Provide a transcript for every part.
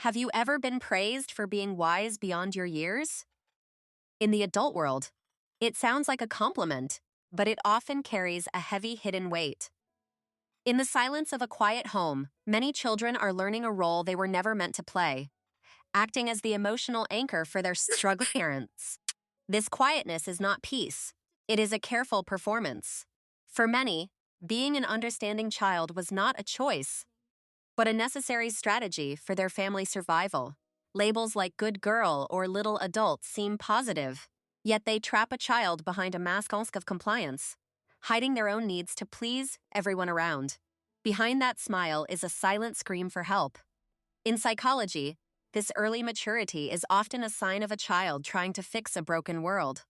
Have you ever been praised for being wise beyond your years? In the adult world, it sounds like a compliment, but it often carries a heavy hidden weight. In the silence of a quiet home, many children are learning a role they were never meant to play, acting as the emotional anchor for their struggling parents. This quietness is not peace, it is a careful performance. For many, being an understanding child was not a choice, but a necessary strategy for their family survival. Labels like good girl or little adult seem positive, yet they trap a child behind a mask of compliance, hiding their own needs to please everyone around. Behind that smile is a silent scream for help. In psychology, this early maturity is often a sign of a child trying to fix a broken world.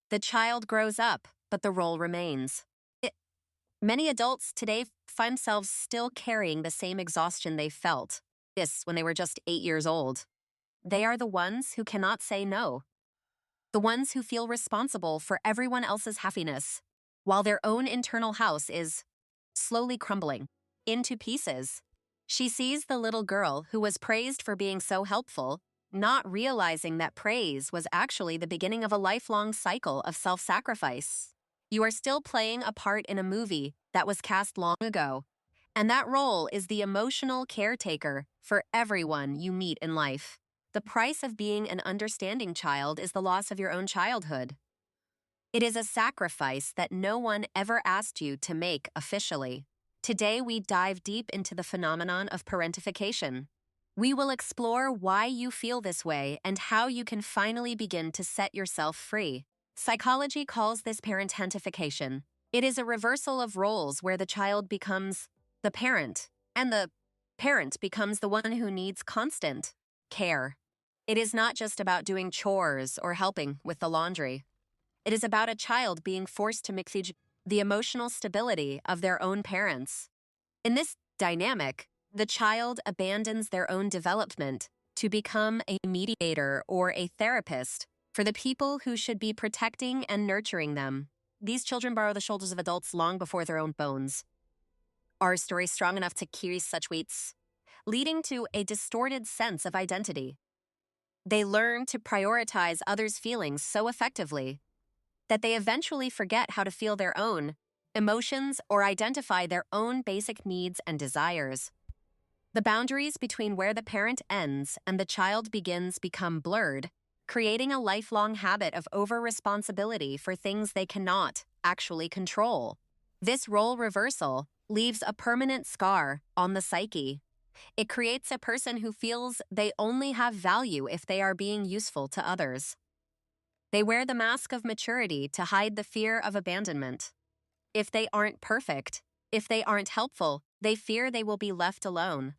The child grows up, but the role remains. Many adults today find themselves still carrying the same exhaustion they felt when they were just 8 years old. They are the ones who cannot say no, the ones who feel responsible for everyone else's happiness, while their own internal house is slowly crumbling into pieces. She sees the little girl who was praised for being so helpful, not realizing that praise was actually the beginning of a lifelong cycle of self-sacrifice. You are still playing a part in a movie that was cast long ago, and that role is the emotional caretaker for everyone you meet in life. The price of being an understanding child is the loss of your own childhood. It is a sacrifice that no one ever asked you to make officially. Today, we dive deep into the phenomenon of parentification. We will explore why you feel this way and how you can finally begin to set yourself free. Psychology calls this parentification. It is a reversal of roles where the child becomes the parent, and the parent becomes the one who needs constant care. It is not just about doing chores or helping with the laundry. It is about a child being forced to mix the emotional stability of their own parents. In this dynamic, the child abandons their own development to become a mediator or a therapist for the people who should be protecting and nurturing them. These children borrow the shoulders of adults long before their own bones. Are stories strong enough to carry such weights, leading to a distorted sense of identity? They learn to prioritize others' feelings so effectively that they eventually forget how to feel their own emotions or identify their own basic needs and desires. The boundaries between where the parent ends and the child begins become blurred, creating a lifelong habit of over-responsibility for things they cannot actually control. This role reversal leaves a permanent scar on the psyche. It creates a person who feels they only have value if they are being useful to others. They wear the mask of maturity to hide the fear of abandonment. If they aren't perfect, if they aren't helpful, they fear they will be left alone.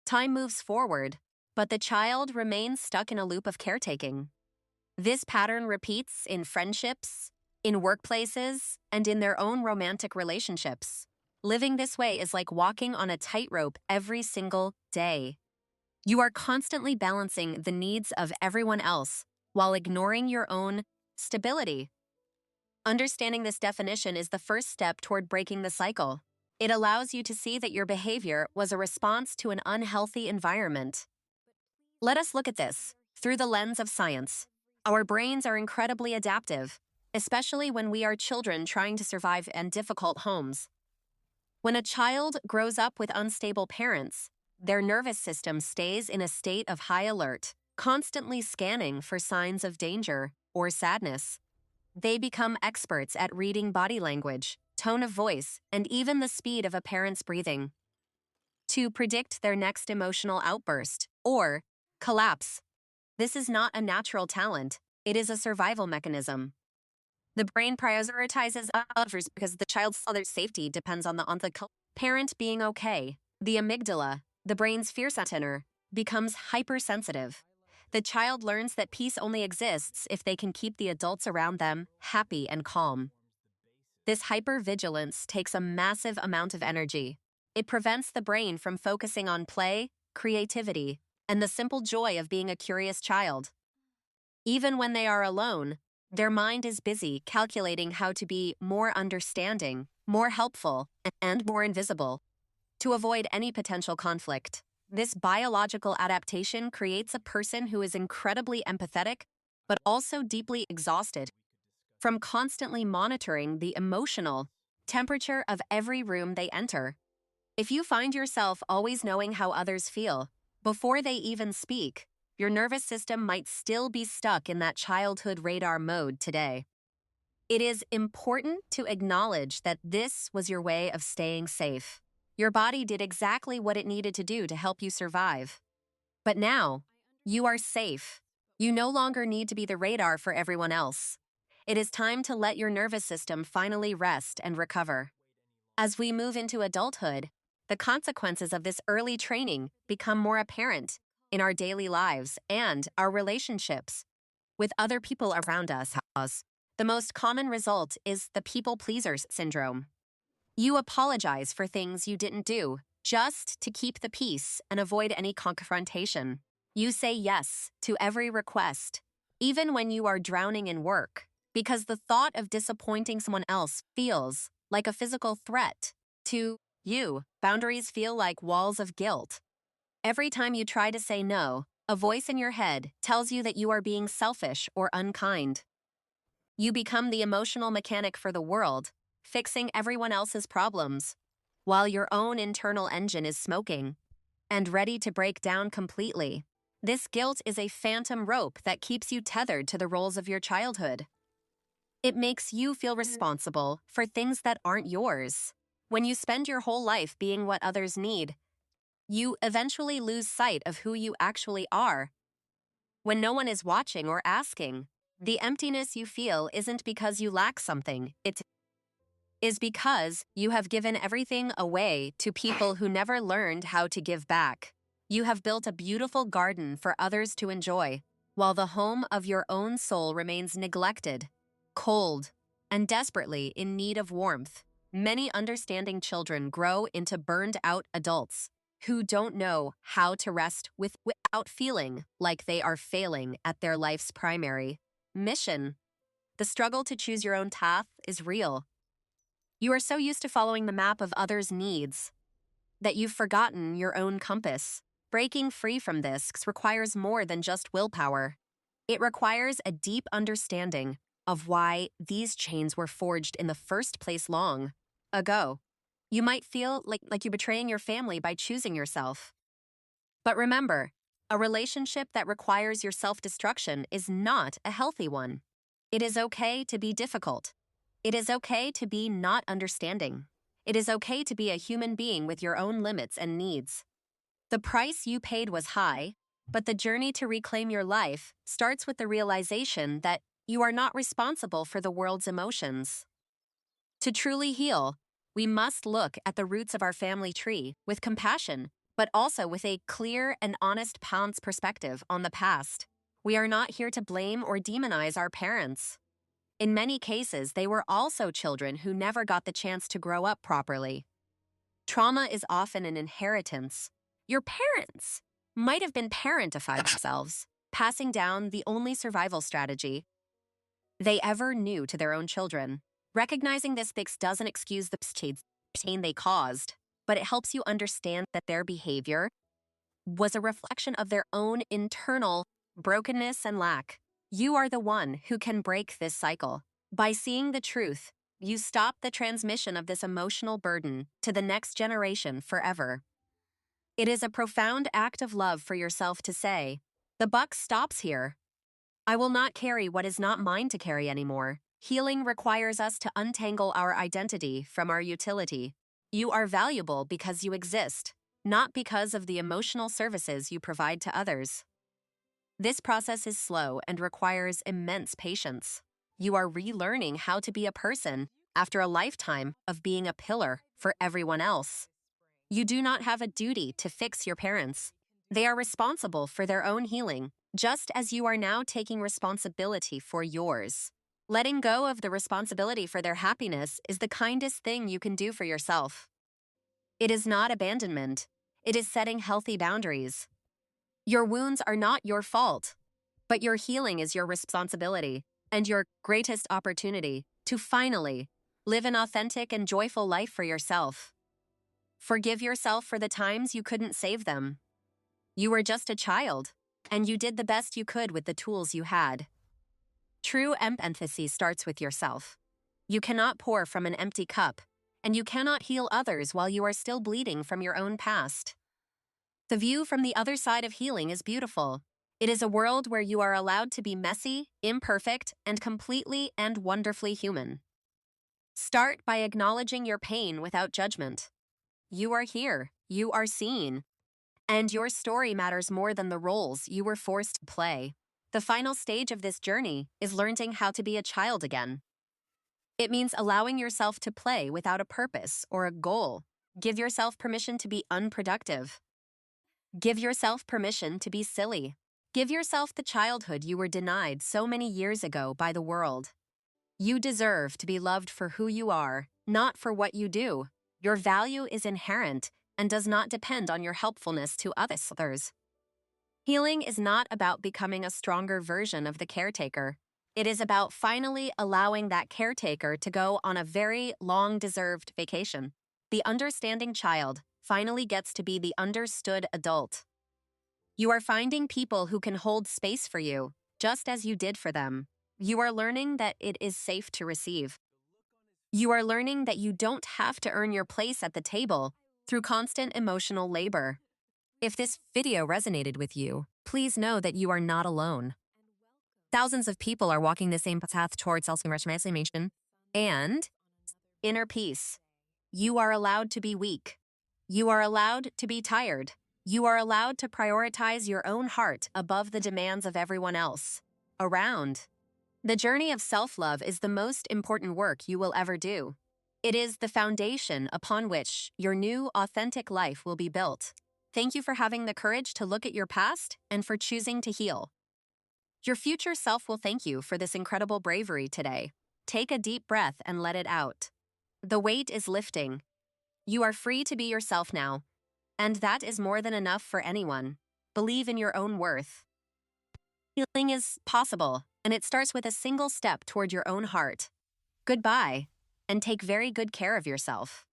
Time moves forward, but the child remains stuck in a loop of caretaking. This pattern repeats in friendships, in workplaces, and in their own romantic relationships. Living this way is like walking on a tightrope every single day. You are constantly balancing the needs of everyone else while ignoring your own stability. Understanding this definition is the first step toward breaking the cycle. It allows you to see that your behavior was a response to an unhealthy environment. Let us look at this through the lens of science. Our brains are incredibly adaptive, especially when we are children trying to survive in difficult homes. When a child grows up with unstable parents, their nervous system stays in a state of high alert, constantly scanning for signs of danger or sadness. They become experts at reading body language, tone of voice, and even the speed of a parent's breathing to predict their next emotional outburst or collapse. This is not a natural talent, it is a survival mechanism. The brain prioritizes others because the child's other safety depends on the parent being okay. The amygdala, the brain's fear center, becomes hypersensitive. The child learns that peace only exists if they can keep the adults around them happy and calm. This hypervigilance takes a massive amount of energy. It prevents the brain from focusing on play, creativity, and the simple joy of being a curious child. Even when they are alone, their mind is busy calculating how to be more understanding, more helpful, and more invisible to avoid any potential conflict. This biological adaptation creates a person who is incredibly empathetic, but also deeply exhausted from constantly monitoring the emotional temperature of every room they enter. If you find yourself always knowing how others feel before they even speak, your nervous system might still be stuck in that childhood radar mode today. It is important to acknowledge that this was your way of staying safe. Your body did exactly what it needed to do to help you survive. But now, you are safe. You no longer need to be the radar for everyone else. It is time to let your nervous system finally rest and recover. As we move into adulthood, the consequences of this early training become more apparent in our daily lives and our relationships with other people around us. The most common result is the people pleasers syndrome. You apologize for things you didn't do just to keep the peace and avoid any confrontation. You say yes to every request, even when you are drowning in work, because the thought of disappointing someone else feels like a physical threat to you. Boundaries feel like walls of guilt. Every time you try to say no, a voice in your head tells you that you are being selfish or unkind. You become the emotional mechanic for the world, fixing everyone else's problems, while your own internal engine is smoking and ready to break down completely. This guilt is a phantom rope that keeps you tethered to the roles of your childhood. It makes you feel responsible for things that aren't yours. When you spend your whole life being what others need, you eventually lose sight of who you actually are. When no one is watching or asking, the emptiness you feel isn't because you lack something, it is because you have given everything away to people who never learned how to give back. You have built a beautiful garden for others to enjoy, while the home of your own soul remains neglected, cold, and desperately in need of warmth. Many understanding children grow into burned out adults who don't know how to rest without feeling like they are failing at their life's primary mission. The struggle to choose your own path is real. You are so used to following the map of others' needs that you've forgotten your own compass. Breaking free from this requires more than just willpower. It requires a deep understanding of why these chains were forged in the first place long ago. You might feel like you're betraying your family by choosing yourself. But remember, a relationship that requires your self-destruction is not a healthy one. It is okay to be difficult. It is okay to be not understanding. It is okay to be a human being with your own limits and needs. The price you paid was high, but the journey to reclaim your life starts with the realization that you are not responsible for the world's emotions. To truly heal, we must look at the roots of our family tree with compassion, but also with a clear and honest parent's perspective on the past. We are not here to blame or demonize our parents. In many cases, they were also children who never got the chance to grow up properly. Trauma is often an inheritance. Your parents might have been parentified themselves, passing down the only survival strategy they ever knew to their own children. Recognizing this fix doesn't excuse the pain they caused, but it helps you understand that their behavior was a reflection of their own internal brokenness and lack. You are the one who can break this cycle. By seeing the truth, you stop the transmission of this emotional burden to the next generation forever. It is a profound act of love for yourself to say, "The buck stops here. I will not carry what is not mine to carry anymore." Healing requires us to untangle our identity from our utility. You are valuable because you exist, not because of the emotional services you provide to others. This process is slow and requires immense patience. You are relearning how to be a person after a lifetime of being a pillar for everyone else. You do not have a duty to fix your parents. They are responsible for their own healing, just as you are now taking responsibility for yours. Letting go of the responsibility for their happiness is the kindest thing you can do for yourself. It is not abandonment. It is setting healthy boundaries. Your wounds are not your fault, but your healing is your responsibility and your greatest opportunity to finally live an authentic and joyful life for yourself. Forgive yourself for the times you couldn't save them. You were just a child, and you did the best you could with the tools you had. True empathy starts with yourself. You cannot pour from an empty cup, and you cannot heal others while you are still bleeding from your own past. The view from the other side of healing is beautiful. It is a world where you are allowed to be messy, imperfect, and completely and wonderfully human. Start by acknowledging your pain without judgment. You are here, you are seen, and your story matters more than the roles you were forced to play. The final stage of this journey is learning how to be a child again. It means allowing yourself to play without a purpose or a goal. Give yourself permission to be unproductive. Give yourself permission to be silly. Give yourself the childhood you were denied so many years ago by the world. You deserve to be loved for who you are, not for what you do. Your value is inherent and does not depend on your helpfulness to others. Healing is not about becoming a stronger version of the caretaker. It is about finally allowing that caretaker to go on a very long-deserved vacation. The understanding child finally gets to be the understood adult. You are finding people who can hold space for you, just as you did for them. You are learning that it is safe to receive. You are learning that you don't have to earn your place at the table through constant emotional labor. If this video resonated with you, please know that you are not alone. Thousands of people are walking the same path towards self-transformation and inner peace. You are allowed to be weak. You are allowed to be tired. You are allowed to prioritize your own heart above the demands of everyone else around. The journey of self-love is the most important work you will ever do. It is the foundation upon which your new, authentic life will be built. Thank you for having the courage to look at your past and for choosing to heal. Your future self will thank you for this incredible bravery today. Take a deep breath and let it out. The weight is lifting. You are free to be yourself now, and that is more than enough for anyone. Believe in your own worth. Healing is possible, and it starts with a single step toward your own heart. Goodbye, and take very good care of yourself.